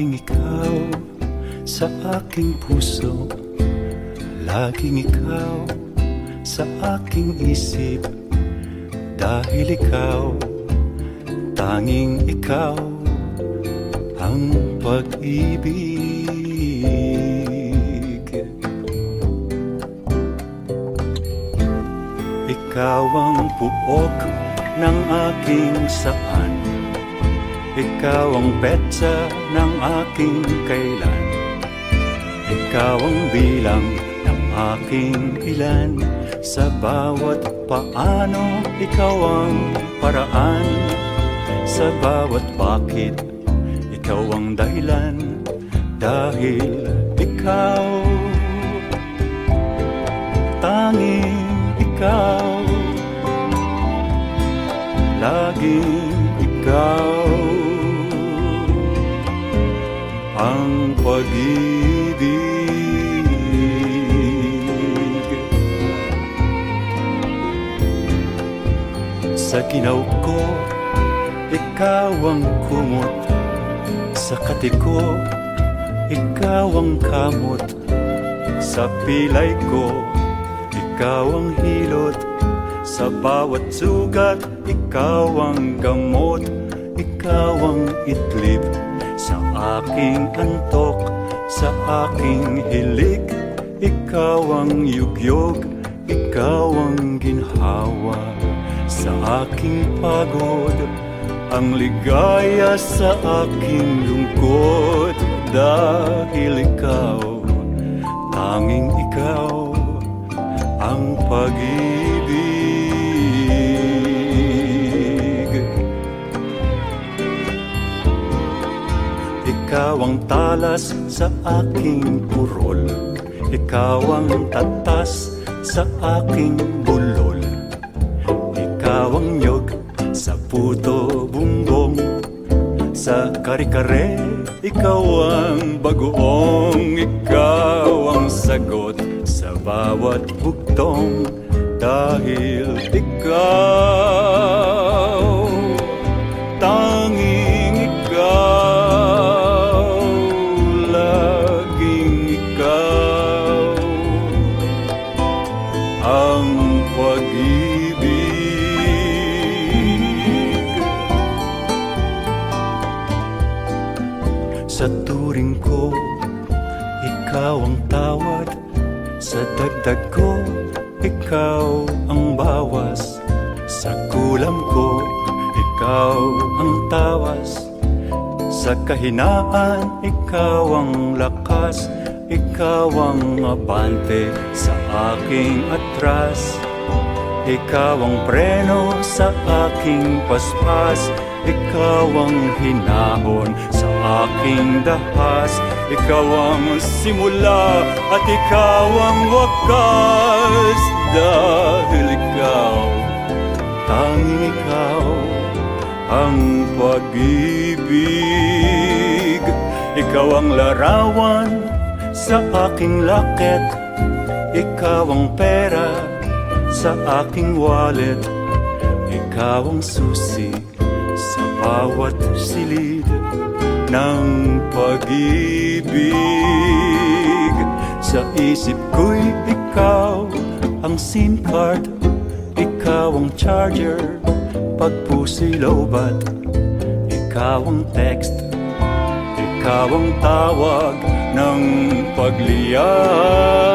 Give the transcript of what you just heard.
Laging ikaw sa aking puso, laging ikaw sa aking isip. Dahil ikaw, tanging ikaw ang pag-ibig. Ikaw ang puok ng aking saan, ikaw ang petsa ng aking kailan, ikaw ang bilang ng aking ilan. Sa bawat paano, ikaw ang paraan. Sa bawat bakit, ikaw ang dahilan. Dahil ikaw, tanging ikaw, laging ikaw ang pag-ibig. Sa ginaw ko, ikaw ang kumot. Sa kati ko, ikaw ang kamot. Sa pilay ko, ikaw ang hilot. Sa bawat sugat, ikaw ang gamot. Ikaw ang itlib sa aking antok, sa aking hilig. Ikaw ang yugyog, ikaw ang ginhawa sa aking pagod, ang ligaya sa aking lungkot. Dahil ikaw, tanging ikaw ang pag-ibig. Ikaw ang talas sa aking purol, ikaw ang tatas sa aking bulol. Ikaw ang nyog sa puto bumbong, sa kare-kare ikaw ang bagoong. Ikaw ang sagot sa bawat bugtong. Dahil ikaw, tanging ikaw, laging ikaw ang pag-ibig. Sa turing ko, ikaw ang tawad. Sa dagdag ko, ikaw ang bawas. Sa kulam ko, ikaw ang tawas. Sa kahinaan, ikaw ang lakas. Ikaw ang abante sa aking atras. Ikaw ang preno sa aking paspas. Ikaw ang hinahon sa aking dahas. Ikaw ang simula at ikaw ang wakas. Dahil ikaw, tanging ikaw ang pag-ibig. Ikaw ang larawan sa aking laket. Ikaw ang pera sa aking wallet. Ikaw ang susi sa bawat silid ng pag-ibig. Sa isip ko'y ikaw ang SIM card. Ikaw ang charger pag puso'y lowbat. Ikaw ang text, ikaw ang tawag ng pagliyab.